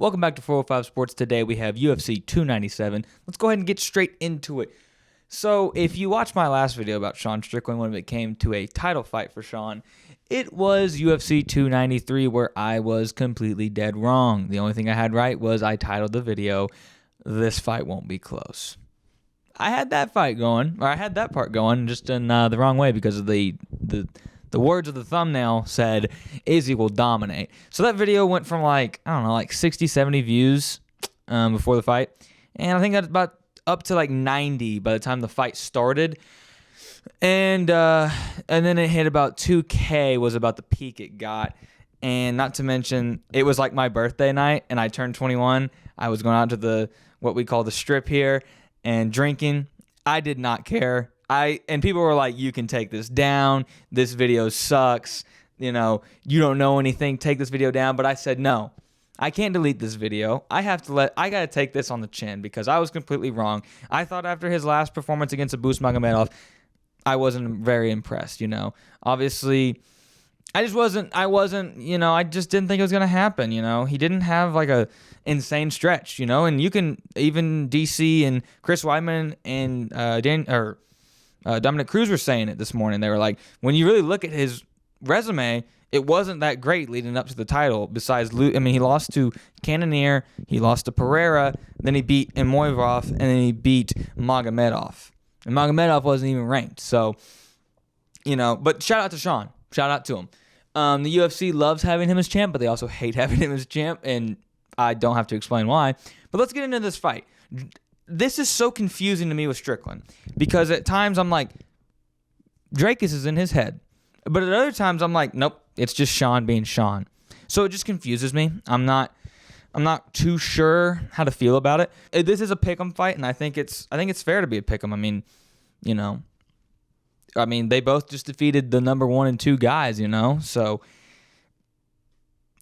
Welcome back to 405 Sports. Today we have UFC 297. Let's go ahead and get straight into it. So if you watched my last video about Sean Strickland when it came to a title fight for Sean, it was UFC 293 where I was completely dead wrong. The only thing I had right was I titled the video, "This Fight Won't Be Close." I had that fight going, or I had that part going just in the wrong way because of the words of the thumbnail said Izzy will dominate. So that video went from like 60, 70 views before the fight. And I think that's about up to like 90 by the time the fight started. And then it hit about 2K was about the peak it got. And not to mention, it was like my birthday night and I turned 21. I was going out to what we call the strip here and drinking. I did not care. And people were like, "You can take this down. This video sucks. You don't know anything. Take this video down." But I said, no, I can't delete this video. I got to take this on the chin because I was completely wrong. I thought after his last performance against Abus Magomedov, I wasn't very impressed, Obviously, I just wasn't, I just didn't think it was going to happen, He didn't have like a insane stretch, and you can, even DC and Chris Weidman and Dominic Cruz were saying it this morning. They were like, when you really look at his resume, it wasn't that great leading up to the title. Besides, he lost to Cannonier, he lost to Pereira, then he beat Imoivov, and then he beat Magomedov. And Magomedov wasn't even ranked. So, but shout out to Sean. Shout out to him. The UFC loves having him as champ, but they also hate having him as champ, and I don't have to explain why. But let's get into this fight. This is so confusing to me with Strickland because at times I'm like, Dracus is in his head. But at other times I'm like, nope, it's just Sean being Sean. So it just confuses me. I'm not too sure how to feel about it. This is a pick'em fight, and I think it's fair to be a pick'em. They both just defeated the number 1 and 2 guys, So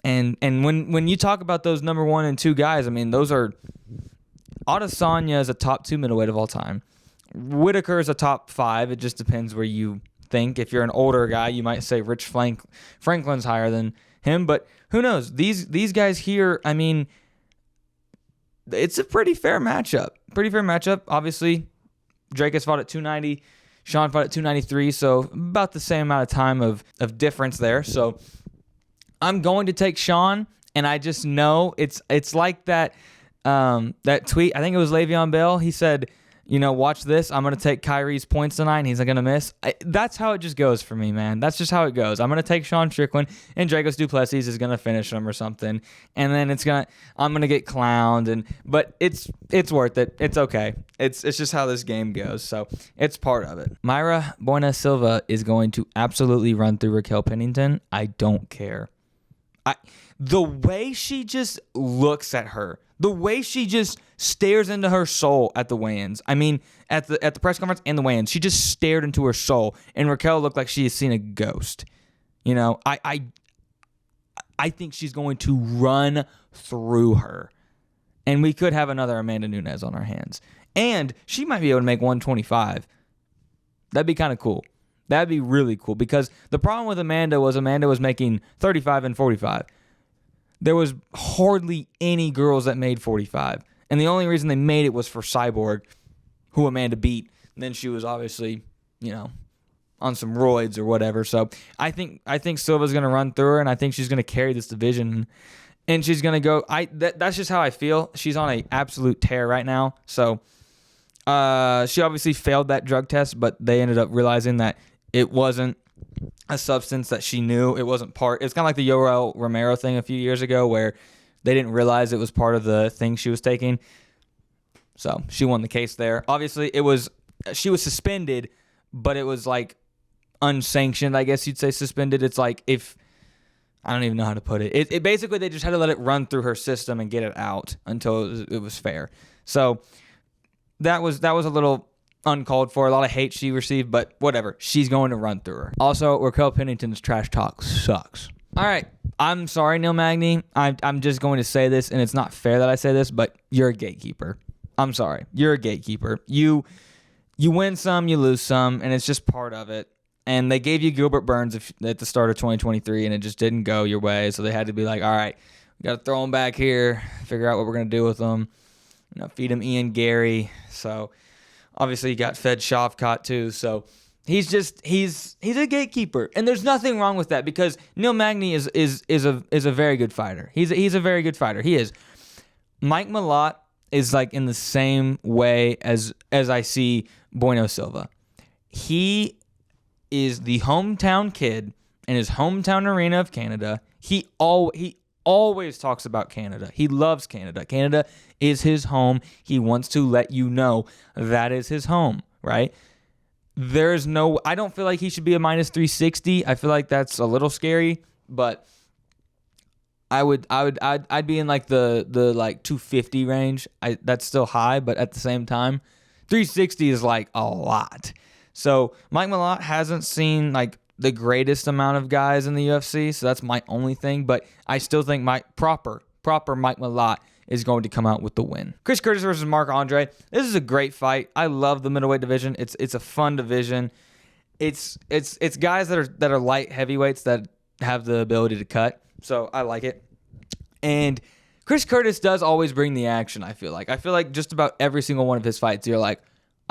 and when you talk about those number 1 and 2 guys, those are Adesanya is a top 2 middleweight of all time. Whitaker is a top 5. It just depends where you think. If you're an older guy, you might say Rich Franklin's higher than him, but who knows? These guys here, it's a pretty fair matchup. Obviously, Dracus fought at 290. Sean fought at 293, so about the same amount of time of difference there. So I'm going to take Sean, and I just know it's like that tweet. I think it was Le'Veon Bell. He said, watch this. I'm going to take Kyrie's points tonight, and he's not going to miss. That's how it just goes for me, man. That's just how it goes. I'm going to take Sean Strickland, and Dracus du Plessis is going to finish him or something. And then I'm going to get clowned. But it's worth it. It's okay. It's just how this game goes. So it's part of it. Mayra Bueno Silva is going to absolutely run through Raquel Pennington. I don't care. The way she just looks at her, the way she just stares into her soul at the weigh-ins. At the press conference and the weigh-ins, she just stared into her soul, and Raquel looked like she has seen a ghost. I think she's going to run through her, and we could have another Amanda Nunes on our hands, and she might be able to make 125. That'd be kind of cool. That'd be really cool because the problem with Amanda was making 35 and 45. There was hardly any girls that made 45. And the only reason they made it was for Cyborg, who Amanda beat. And then she was obviously, on some roids or whatever. So I think Silva's going to run through her, and I think she's going to carry this division. And she's going to go. That's just how I feel. She's on an absolute tear right now. So she obviously failed that drug test, but they ended up realizing that it wasn't a substance that she knew. It wasn't part. It's kind of like the Yoel Romero thing a few years ago where they didn't realize it was part of the thing she was taking. So she won the case there. Obviously, she was suspended, but it was like unsanctioned, I guess you'd say suspended. It's like I don't even know how to put it. It basically, they just had to let it run through her system and get it out until it was fair. So that was a little uncalled for. A lot of hate she received, but whatever. She's going to run through her. Also, Raquel Pennington's trash talk sucks. All right. I'm sorry, Neil Magny. I'm just going to say this, and it's not fair that I say this, but you're a gatekeeper. I'm sorry. You're a gatekeeper. You win some, you lose some, and it's just part of it. And they gave you Gilbert Burns at the start of 2023, and it just didn't go your way. So they had to be like, all right, We got to throw him back here, figure out what we're going to do with him. Feed him Ian Gary. So obviously you got fed Shavkat too. So he's a gatekeeper, and there's nothing wrong with that because Neil Magny is a very good fighter. He's a very good fighter. He is. Mike Malott is like in the same way as I see Bueno Silva. He is the hometown kid in his hometown arena of Canada. He always talks about Canada. He loves Canada. Canada is his home. He wants to let you know that is his home, right? I don't feel like he should be a minus 360. I feel like that's a little scary, but I'd be in like the like 250 range. That's still high, but at the same time, 360 is like a lot. So Mike Malott hasn't seen like the greatest amount of guys in the UFC, so that's my only thing. But I still think proper Mike Malott is going to come out with the win. Chris Curtis versus Marc Andre. This is a great fight. I love the middleweight division. It's a fun division. It's guys that are light heavyweights that have the ability to cut. So I like it. And Chris Curtis does always bring the action, I feel like just about every single one of his fights, you're like,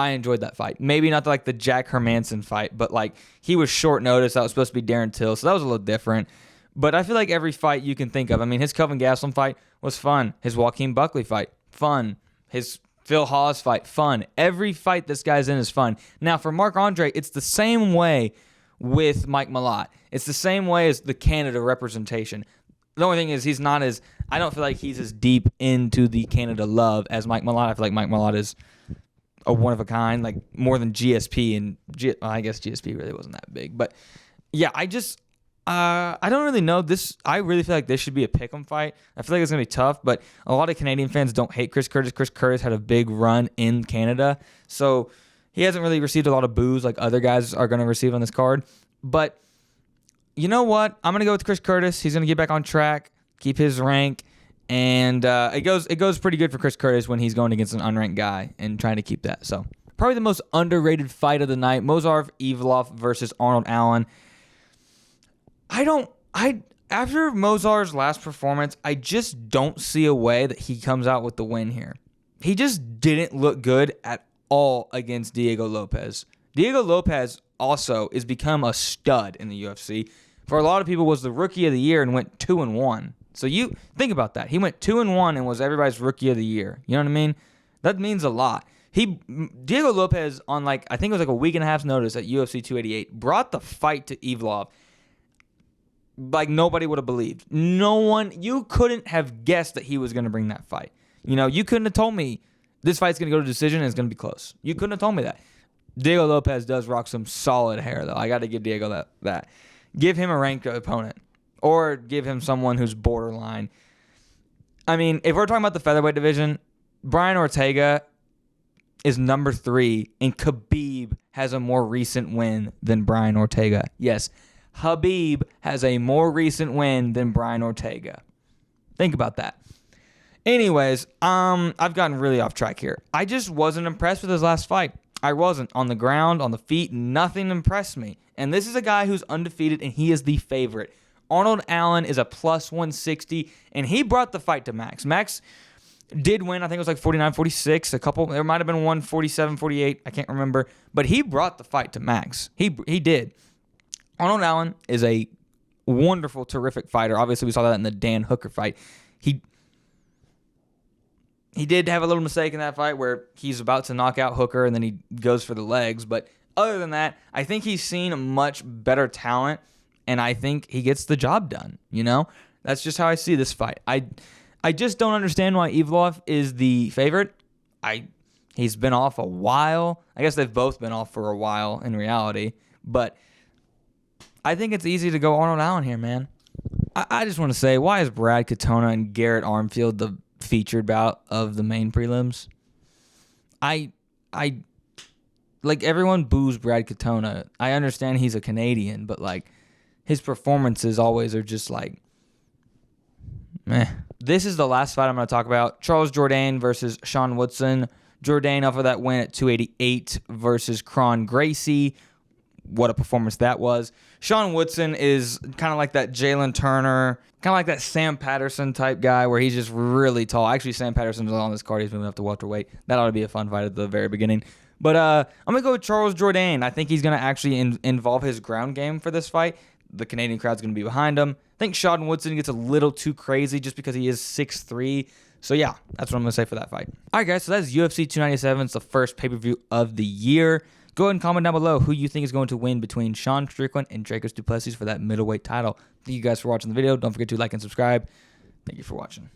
I enjoyed that fight. Maybe not like the Jack Hermanson fight, but like he was short notice. That was supposed to be Darren Till, so that was a little different. But I feel like every fight you can think of. I mean, his Kelvin Gastelum fight was fun. His Joaquin Buckley fight, fun. His Phil Hawes fight, fun. Every fight this guy's in is fun. Now, for Marc Andre, it's the same way with Mike Malott. It's the same way as the Canada representation. The only thing is I don't feel like he's as deep into the Canada love as Mike Malott. I feel like Mike Malott is a one of a kind, like more than GSP, and I guess GSP really wasn't that big. But yeah, I don't really know this. I really feel like this should be a pick'em fight. I feel like it's gonna be tough, but a lot of Canadian fans don't hate Chris Curtis. Chris Curtis had a big run in Canada, so he hasn't really received a lot of boos like other guys are gonna receive on this card. But you know what? I'm gonna go with Chris Curtis. He's gonna get back on track, keep his rank, and it goes pretty good for Chris Curtis when he's going against an unranked guy and trying to keep that. So probably the most underrated fight of the night: Movsar Evloev versus Arnold Allen. After Movsar's last performance, I just don't see a way that he comes out with the win here. He just didn't look good at all against Diego Lopez. Diego Lopez also is become a stud in the UFC. For a lot of people, was the rookie of the year and went 2-1. So you think about that. He went 2-1 and was everybody's rookie of the year. You know what I mean? That means a lot. Diego Lopez on I think it was like a week and a half's notice at UFC 288 brought the fight to Evloev. Like nobody would have believed. You couldn't have guessed that he was going to bring that fight. You couldn't have told me this fight's going to go to decision and it's going to be close. You couldn't have told me that. Diego Lopez does rock some solid hair, though. I got to give Diego that. Give him a ranked opponent or give him someone who's borderline. I mean, if we're talking about the featherweight division, Brian Ortega is number 3, and Khabib has a more recent win than Brian Ortega. Yes, Khabib has a more recent win than Brian Ortega. Think about that. Anyways, I've gotten really off track here. I just wasn't impressed with his last fight. I wasn't. On the ground, on the feet, nothing impressed me. And this is a guy who's undefeated, and he is the favorite. Arnold Allen is a plus 160, and he brought the fight to Max. Max did win. I think it was like 49-46. There might have been one 47-48. I can't remember. But he brought the fight to Max. He did. Arnold Allen is a wonderful, terrific fighter. Obviously, we saw that in the Dan Hooker fight. He did have a little mistake in that fight where he's about to knock out Hooker and then he goes for the legs. But other than that, I think he's seen much better talent, and I think he gets the job done. That's just how I see this fight. I just don't understand why Evloev is the favorite. He's been off a while. I guess they've both been off for a while in reality. But I think it's easy to go Arnold Allen here, man. I just want to say, why is Brad Katona and Garrett Armfield the featured bout of the main prelims? I everyone boos Brad Katona. I understand he's a Canadian, but his performances always are just meh. This is the last fight I'm going to talk about. Charles Jourdain versus Sean Woodson. Jourdain off of that win at 288 versus Kron Gracie. what a performance that was. Sean Woodson is kind of like that Jalen Turner, kind of like that Sam Patterson type guy where he's just really tall. Actually, Sam Patterson's on this card. He's moving up to welterweight. That ought to be a fun fight at the very beginning. But I'm going to go with Charles Jourdain. I think he's going to actually involve his ground game for this fight. The Canadian crowd's going to be behind him. I think Sean Woodson gets a little too crazy just because he is 6'3". So, yeah, that's what I'm going to say for that fight. All right, guys, so that's UFC 297. It's the first pay-per-view of the year. Go ahead and comment down below who you think is going to win between Sean Strickland and Dricus Du Plessis for that middleweight title. Thank you guys for watching the video. Don't forget to like and subscribe. Thank you for watching.